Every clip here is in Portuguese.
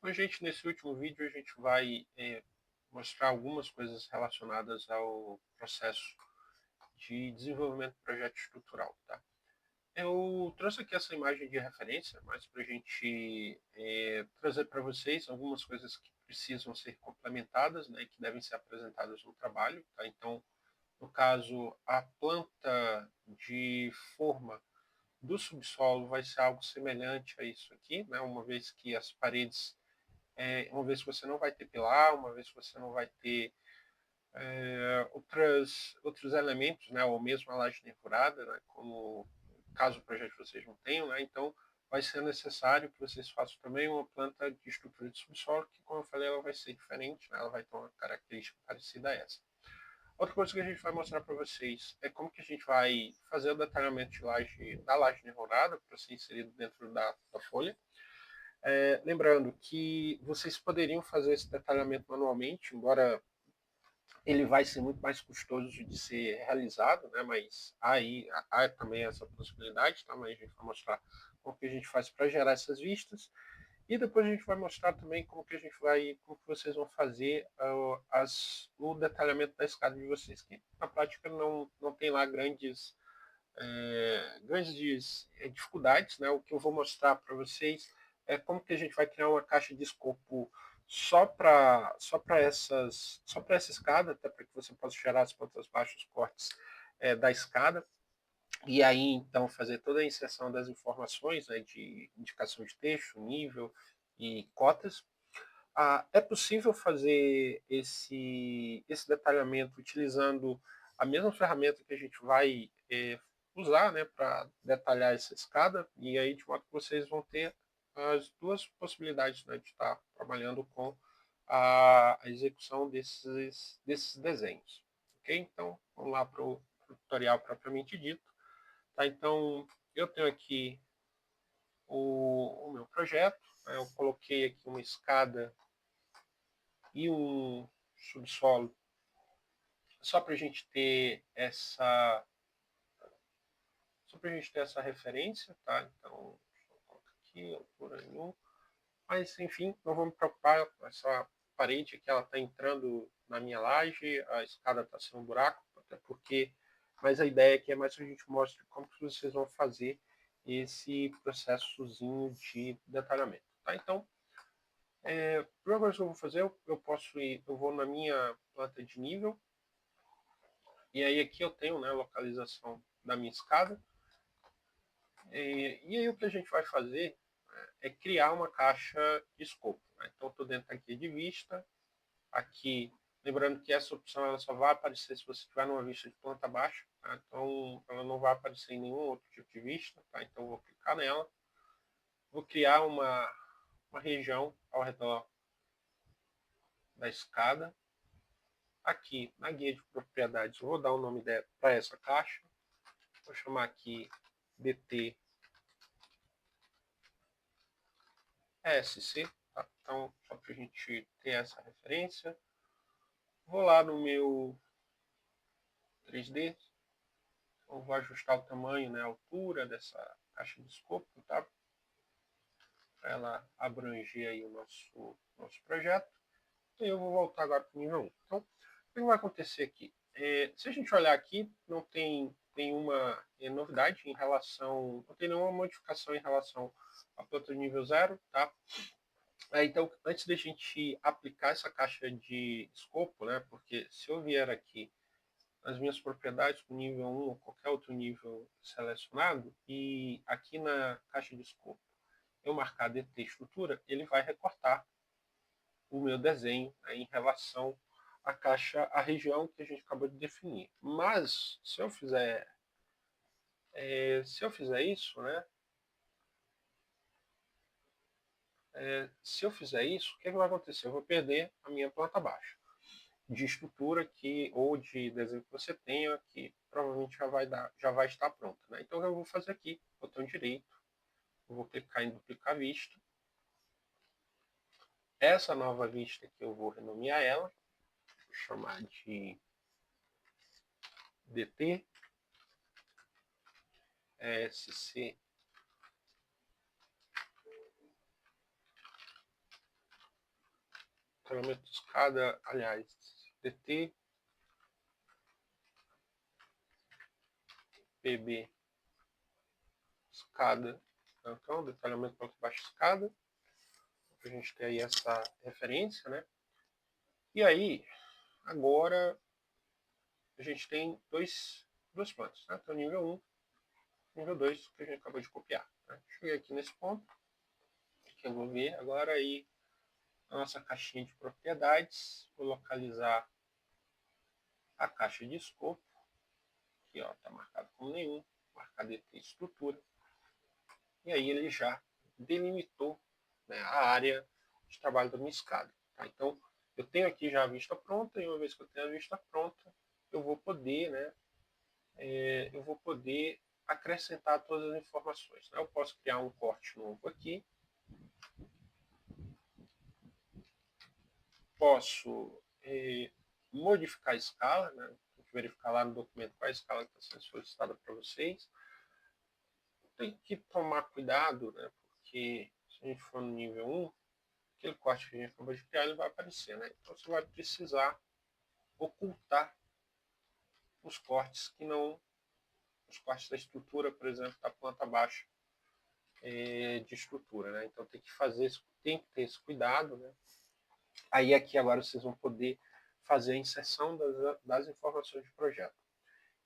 Bom, gente, nesse último vídeo a gente vai mostrar algumas coisas relacionadas ao processo de desenvolvimento do projeto estrutural. Tá? Eu trouxe aqui essa imagem de referência, mas para a gente trazer para vocês algumas coisas que precisam ser complementadas, né, que devem ser apresentadas no trabalho. Tá? Então, no caso, a planta de forma do subsolo vai ser algo semelhante a isso aqui, né, uma vez que as paredes uma vez que você não vai ter pilar, uma vez que você não vai ter outros elementos, né, ou mesmo a laje nervurada, né, como caso o projeto de vocês não tenham, né, então vai ser necessário que vocês façam também uma planta de estrutura de subsolo, que, como eu falei, ela vai ser diferente, né, ela vai ter uma característica parecida a essa. Outra coisa que a gente vai mostrar para vocês é como que a gente vai fazer o detalhamento de da laje nervurada para ser inserido dentro da folha. Lembrando que vocês poderiam fazer esse detalhamento manualmente, embora ele vai ser muito mais custoso de ser realizado, né? Mas há também essa possibilidade, tá? Mas a gente vai mostrar como que a gente faz para gerar essas vistas. E depois a gente vai mostrar também como que como que vocês vão fazer o detalhamento da escada de vocês, que na prática não tem lá grandes dificuldades, né? O que eu vou mostrar para vocês é como que a gente vai criar uma caixa de escopo só para essa escada, até para que você possa gerar as plantas baixas, cortes da escada, e aí então fazer toda a inserção das informações, né, de indicação de texto, nível e cotas. É possível fazer esse detalhamento utilizando a mesma ferramenta que a gente vai usar, né, para detalhar essa escada, e aí de modo que vocês vão ter as duas possibilidades, né, de estar trabalhando com a execução desses desenhos. Ok? Então, vamos lá para o tutorial propriamente dito. Tá? Então, eu tenho aqui o meu projeto, né, eu coloquei aqui uma escada e um subsolo, só para a gente ter essa referência, tá? Então, deixa eu colocar aqui, altura nenhum. Mas, enfim, não vou me preocupar com essa parede aqui, ela está entrando na minha laje, a escada está sendo um buraco, até porque, mas a ideia aqui é mais que a gente mostre como que vocês vão fazer esse processozinho de detalhamento, tá? Então, a primeira coisa que eu vou fazer, eu vou na minha planta de nível, e aí aqui eu tenho, né, a localização da minha escada. E aí o que a gente vai fazer é criar uma caixa de escopo. Né? Então estou dentro aqui de vista. Aqui, lembrando que essa opção ela só vai aparecer se você estiver numa vista de planta baixa. Tá? Então ela não vai aparecer em nenhum outro tipo de vista. Tá? Então eu vou clicar nela. Vou criar uma região ao redor da escada. Aqui na guia de propriedades, eu vou dar o nome para essa caixa. Vou chamar aqui DT ESC, tá? Então, só para a gente ter essa referência. Vou lá no meu 3D, então vou ajustar o tamanho, né, a altura dessa caixa de escopo, tá? Para ela abranger aí o nosso projeto. E eu vou voltar agora para o nível 1. Então, o que vai acontecer aqui? Se a gente olhar aqui, não tem nenhuma novidade em relação, não tem nenhuma modificação em relação à planta de nível 0, tá? Então, antes da gente aplicar essa caixa de escopo, né, porque se eu vier aqui nas minhas propriedades com nível 1 ou qualquer outro nível selecionado, e aqui na caixa de escopo eu marcar DT estrutura, ele vai recortar o meu desenho, né, em relação à caixa, à região que a gente acabou de definir. Mas, se eu fizer isso, né, se eu fizer isso, o que vai acontecer? Eu vou perder a minha planta baixa de estrutura ou de desenho que você tenha, que provavelmente já vai estar pronta. Né? Então, o que eu vou fazer aqui, botão direito, eu vou clicar em duplicar vista. Essa nova vista aqui eu vou renomear ela, vou chamar de DT, SC detalhamento de escada, aliás, DT, PB, escada, então, detalhamento para baixo escada, a gente tem aí essa referência, né? E aí, agora, a gente tem dois planos, né? Então, nível 1, nível 2, que a gente acabou de copiar. Né? Cheguei aqui nesse ponto, que eu vou ver agora aí a nossa caixinha de propriedades, vou localizar a caixa de escopo, aqui ó, está marcado como nenhum, marcar DT estrutura, e aí ele já delimitou, né, a área de trabalho da minha escada. Tá? Então, eu tenho aqui já a vista pronta, e uma vez que eu tenho a vista pronta, eu vou poder, né, eu vou poder acrescentar todas as informações. Né? Eu posso criar um corte novo aqui, posso modificar a escala, né? Tem que verificar lá no documento qual a escala que está sendo solicitada para vocês. Tem que tomar cuidado, né? Porque se a gente for no nível 1, aquele corte que a gente acabou de criar, ele vai aparecer, né? Então você vai precisar ocultar os cortes que não, os cortes da estrutura, por exemplo, da planta baixa de estrutura, né? Então tem que ter esse cuidado, né? Aí aqui agora vocês vão poder fazer a inserção das informações de projeto.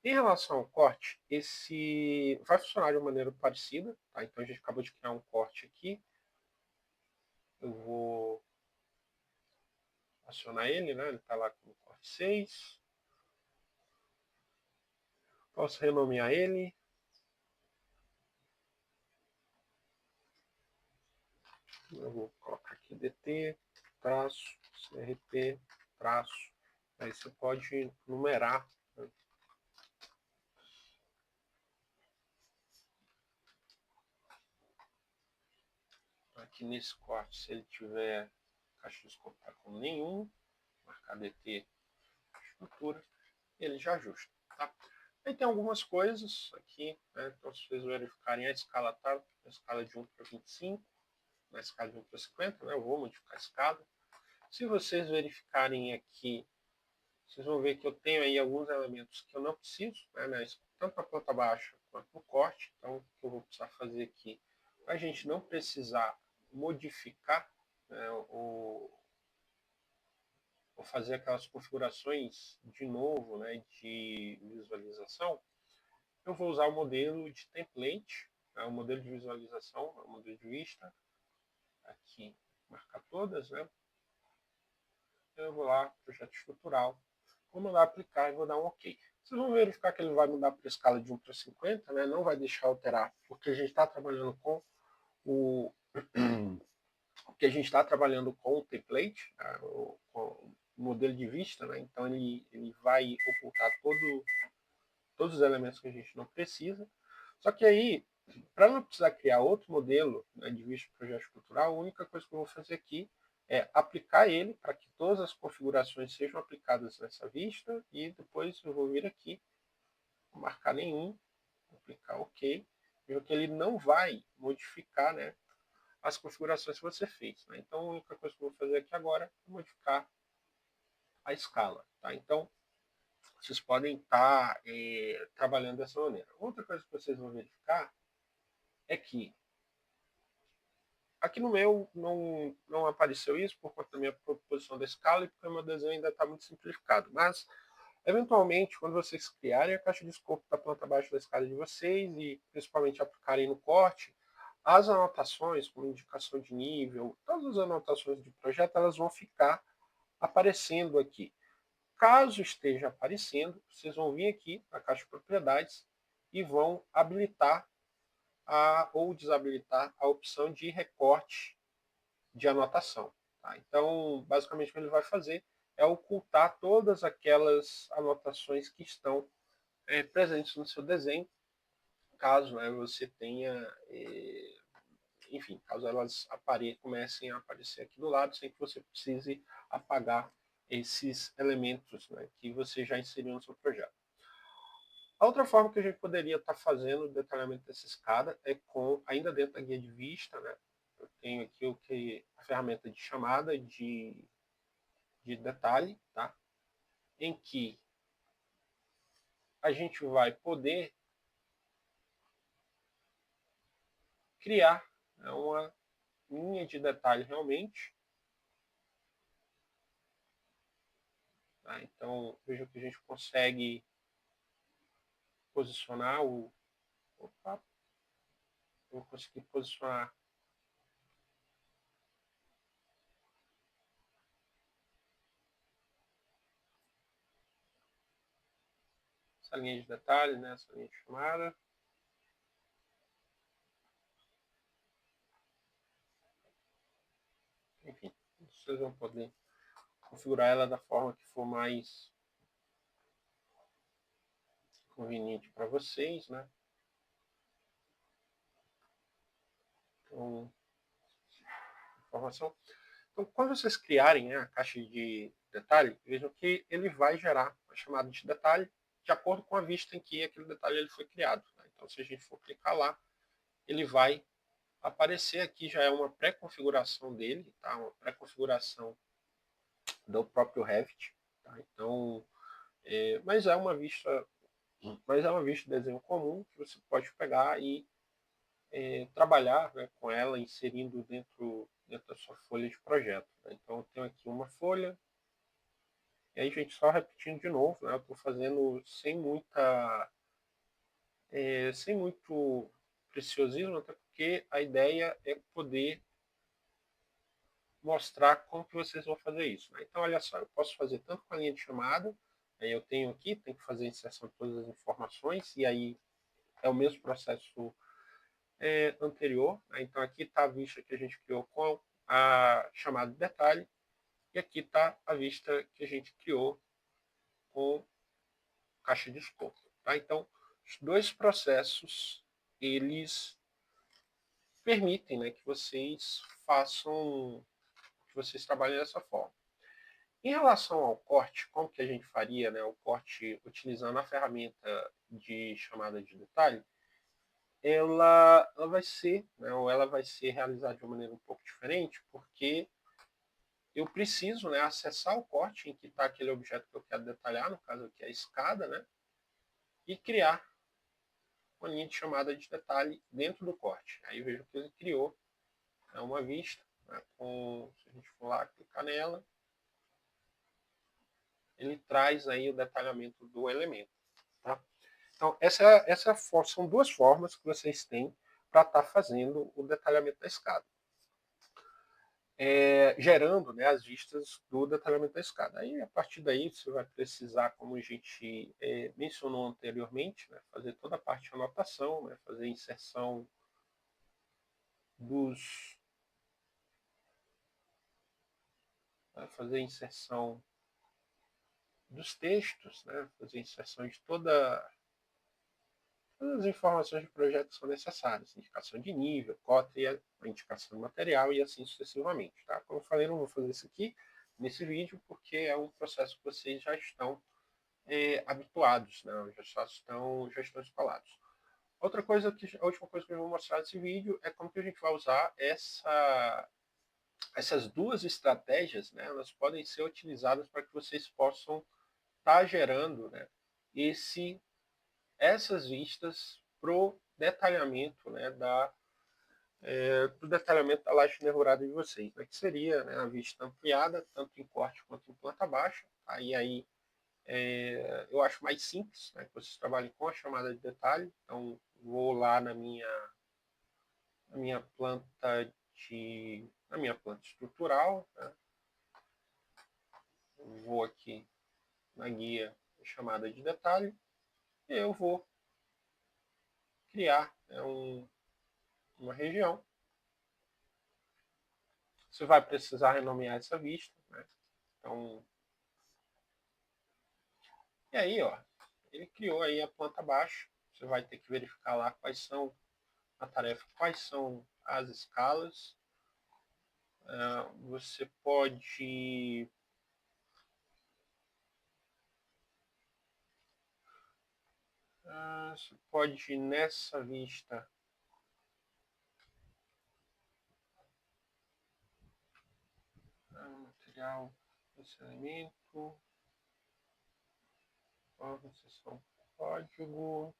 Em relação ao corte, esse vai funcionar de uma maneira parecida, tá? Então a gente acabou de criar um corte aqui. Eu vou acionar ele, né? Ele está lá com o corte 6. Posso renomear ele. Eu vou colocar aqui DT, traço, CRT, traço. Aí você pode numerar. Né? Aqui nesse corte, se ele tiver caixa de escopo com nenhum, marcar DT estrutura, ele já ajusta. Tá? Aí tem algumas coisas aqui, né? Então se vocês verificarem a escala tá, a escala de 1 para 25, na escala de 1 para 50, né? Eu vou modificar a escala. Se vocês verificarem aqui, vocês vão ver que eu tenho aí alguns elementos que eu não preciso, né? Tanto na planta baixa quanto no corte. Então, o que eu vou precisar fazer aqui, para a gente não precisar modificar, né, ou fazer aquelas configurações de novo, né, de visualização, eu vou usar o modelo de template, né, o modelo de visualização, o modelo de vista, aqui, marcar todas, né? Eu vou lá, projeto estrutural, vou mandar aplicar e vou dar um OK. Vocês vão verificar que ele vai mudar para a escala de 1 para 50, né? Não vai deixar alterar, porque a gente está trabalhando com o que a gente está trabalhando com o template, né? Com o modelo de vista, né? Então ele vai ocultar todos os elementos que a gente não precisa. Só que aí, para não precisar criar outro modelo, né, de vista de projeto estrutural, a única coisa que eu vou fazer aqui é aplicar ele para que todas as configurações sejam aplicadas nessa vista e depois eu vou vir aqui, marcar nenhum, aplicar OK, e que ele não vai modificar, né, as configurações que você fez. Né? Então a única coisa que eu vou fazer aqui agora é modificar a escala. Tá? Então vocês podem estar trabalhando dessa maneira. Outra coisa que vocês vão verificar é que aqui no meu não apareceu isso por conta da minha proposição da escala e porque o meu desenho ainda está muito simplificado. Mas, eventualmente, quando vocês criarem a caixa de escopo da planta baixa da escala de vocês e principalmente aplicarem no corte, as anotações, como indicação de nível, todas as anotações de projeto, elas vão ficar aparecendo aqui. Caso esteja aparecendo, vocês vão vir aqui na caixa de propriedades e vão habilitar ou desabilitar a opção de recorte de anotação. Tá? Então, basicamente, o que ele vai fazer é ocultar todas aquelas anotações que estão presentes no seu desenho, caso, né, você tenha, enfim, caso elas comecem a aparecer aqui do lado, sem que você precise apagar esses elementos, né, que você já inseriu no seu projeto. A outra forma que a gente poderia estar fazendo o detalhamento dessa escada é ainda dentro da guia de vista, né? Eu tenho aqui a ferramenta de chamada de de detalhe, tá? Em que a gente vai poder criar, né, uma linha de detalhe realmente. Tá? Então, veja que a gente consegue posicionar o... Opa, eu vou conseguir posicionar essa linha de detalhe, né, essa linha de chamada. Enfim, vocês vão poder configurar ela da forma que for mais conveniente para vocês, né? Então, informação. Então, quando vocês criarem, né, a caixa de detalhe, vejam que ele vai gerar uma chamada de detalhe de acordo com a vista em que aquele detalhe ele foi criado. Né? Então, se a gente for clicar lá, ele vai aparecer aqui, já é uma pré-configuração dele, tá? Uma pré-configuração do próprio Revit. Tá? Então, mas é uma vista de desenho comum que você pode pegar e trabalhar, né, com ela, inserindo dentro da sua folha de projeto. Né? Então, eu tenho aqui uma folha, e aí, gente, só repetindo de novo, né, eu estou fazendo sem muito preciosismo, até porque a ideia é poder mostrar como que vocês vão fazer isso. Né? Então, olha só, eu posso fazer tanto com a linha de chamada, aí eu tenho aqui, tem que fazer a inserção de todas as informações, e aí é o mesmo processo anterior. Né? Então, aqui está a vista que a gente criou com a chamada de detalhe, e aqui está a vista que a gente criou com caixa de escopo. Tá? Então, os dois processos, eles permitem, né, que vocês que vocês trabalhem dessa forma. Em relação ao corte, como que a gente faria, né, o corte utilizando a ferramenta de chamada de detalhe, ela vai ser, né, ou ela vai ser realizada de uma maneira um pouco diferente, porque eu preciso, né, acessar o corte em que está aquele objeto que eu quero detalhar, no caso aqui a escada, né, e criar uma linha de chamada de detalhe dentro do corte. Aí eu vejo que ele criou, né, uma vista, né, se a gente for lá clicar nela, ele traz aí o detalhamento do elemento. Tá? Então, são duas formas que vocês têm para estar fazendo o detalhamento da escada. Gerando, né, as vistas do detalhamento da escada. Aí, a partir daí, você vai precisar, como a gente mencionou anteriormente, né, fazer toda a parte de anotação, né, fazer inserção dos... fazer inserção dos textos, né, fazer inserção de todas as informações de projeto que são necessárias, indicação de nível, cota e a indicação de material e assim sucessivamente. Tá? Como eu falei, não vou fazer isso aqui nesse vídeo porque é um processo que vocês já estão habituados, né? já estão escolados. A última coisa que eu vou mostrar nesse vídeo é como que a gente vai usar essas duas estratégias, né? Elas podem ser utilizadas para que vocês possam estar gerando, né, essas vistas pro detalhamento, né, do detalhamento da laje nervurada de vocês, né, que seria, né, a vista ampliada, tanto em corte quanto em planta baixa. Aí eu acho mais simples, né, que vocês trabalhem com a chamada de detalhe. Então, vou lá na minha planta estrutural, né, vou aqui na guia chamada de detalhe e eu vou criar, né, uma região. Você vai precisar renomear essa vista, né? Então, e aí, ó, ele criou aí a planta baixa. Você vai ter que verificar lá quais são as escalas. Você pode nessa vista material. esse elemento, forma, seção, código.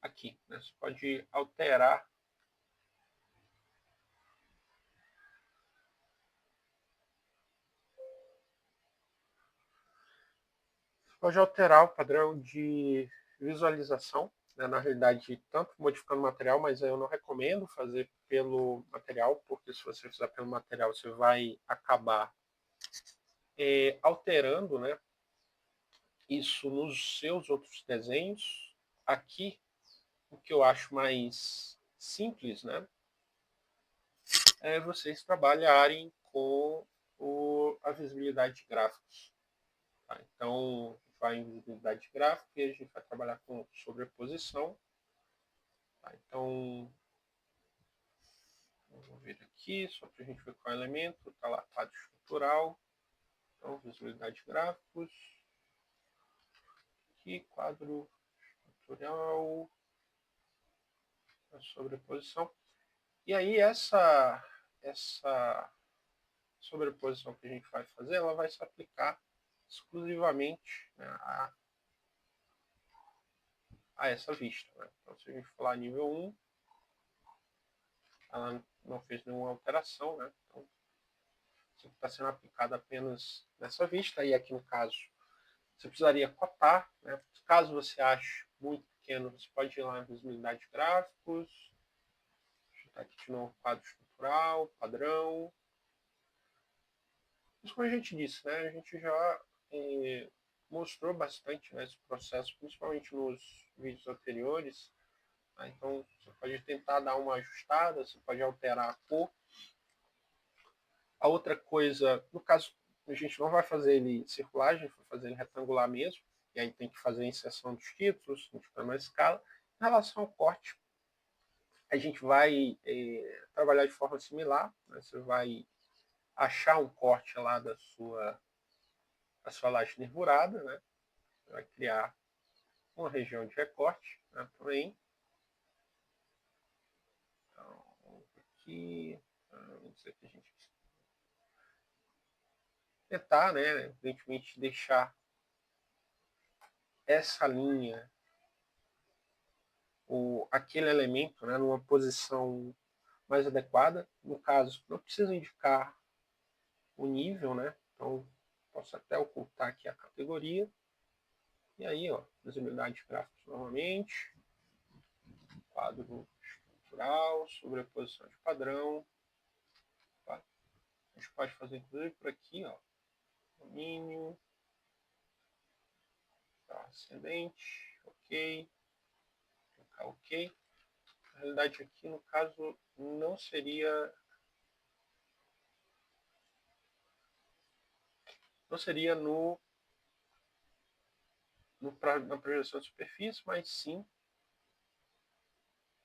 Aqui, né? Você pode alterar o padrão de visualização, né? Na realidade, tanto modificando o material, mas eu não recomendo fazer pelo material, porque se você fizer pelo material, você vai acabar alterando, né, isso nos seus outros desenhos. Aqui, o que eu acho mais simples, né, é vocês trabalharem com a visibilidade de gráficos. Tá? Então, vai em visibilidade de gráfico e a gente vai trabalhar com sobreposição. Tá? Então, vou ver aqui, só para a gente ver qual é o elemento. Está lá, quadro estrutural. Então, visibilidade de gráficos. Aqui, quadro estrutural. A sobreposição. E aí, essa sobreposição que a gente vai fazer, ela vai se aplicar exclusivamente, né, a essa vista. Né? Então, se a gente falar nível 1, ela não fez nenhuma alteração, né? Então, isso está sendo aplicado apenas nessa vista. E aqui no caso, você precisaria cotar, né? Caso você ache muito pequeno, você pode ir lá em visibilidade de gráficos, digitar aqui de novo quadro estrutural, padrão. Mas como a gente disse, né? A gente já mostrou bastante, né, esse processo, principalmente nos vídeos anteriores. Tá? Então, você pode tentar dar uma ajustada, você pode alterar a cor. A outra coisa, no caso, a gente não vai fazer ele circular, a gente vai fazer ele retangular mesmo, e aí tem que fazer a inserção dos títulos, indicando a escala. Em relação ao corte, a gente vai trabalhar de forma similar, né? Você vai achar um corte lá da sua laje nervurada, né? Você vai criar uma região de recorte, né, também. Então, aqui, vamos dizer que a gente tentar, né, evidentemente, deixar essa linha, ou aquele elemento, né, numa posição mais adequada. No caso, não precisa indicar o nível, né? Então, posso até ocultar aqui a categoria. E aí, ó, visibilidade de gráficos novamente, quadro estrutural, sobreposição de padrão. Tá? A gente pode fazer inclusive por aqui, ó, domínio, tá, ascendente, ok, clicar ok. Na realidade aqui, no caso, não seria na projeção de superfície, mas sim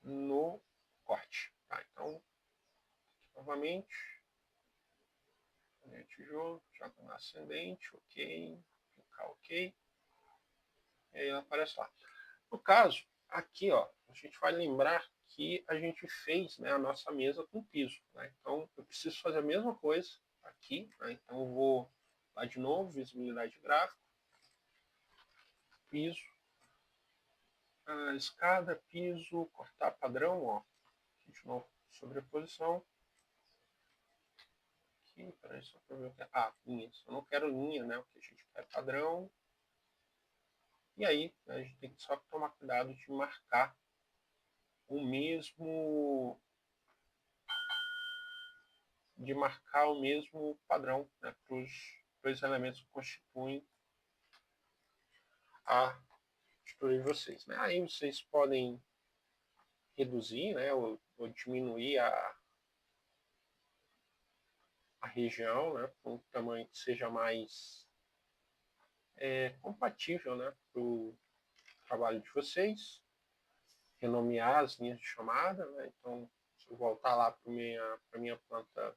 no corte. Tá? Então, novamente, tijolo, joga no ascendente, ok, clicar ok, e aí ela aparece lá. No caso, aqui, ó, a gente vai lembrar que a gente fez, né, a nossa mesa com piso. Né? Então, eu preciso fazer a mesma coisa aqui. Né? Então, eu vou lá de novo, visibilidade gráfica, piso, escada, piso, cortar padrão, ó, de novo, sobreposição. Aqui, peraí, só para ver o que é. Linhas. Eu não quero linha, né? O que a gente quer padrão. E aí, né, a gente tem que só tomar cuidado de marcar o mesmo padrão, né, para os dois elementos que constituem a estrutura de vocês. Né? Aí vocês podem reduzir, né, ou diminuir a região, né, para um tamanho que seja mais compatível, né, para o trabalho de vocês. Renomear as linhas de chamada. Né? Então, se eu voltar lá para minha planta,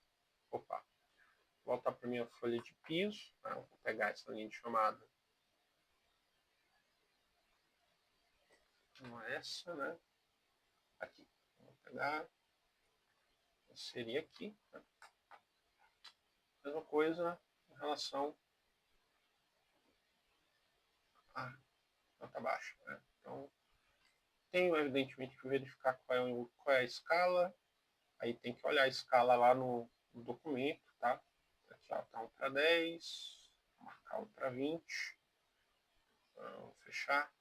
voltar para minha folha de piso, né? Eu vou pegar essa linha de chamada não é essa, né? Aqui. Vou pegar. Seria aqui. Né? Mesma coisa em relação à nota baixa. Né? Então, tenho evidentemente que verificar qual é a escala. Aí tem que olhar a escala lá no documento, tá? Aqui ó, tá 1 para 10, marcar 1 para 20. Vou fechar.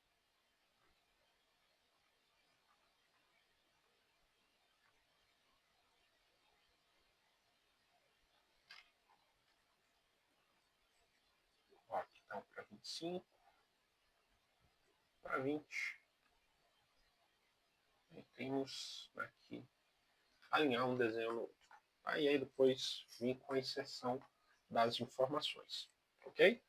Ó, aqui tá 1 para 25, para 20. E temos aqui alinhar um desenho no outro. Aí depois vir com a inserção das informações. Ok?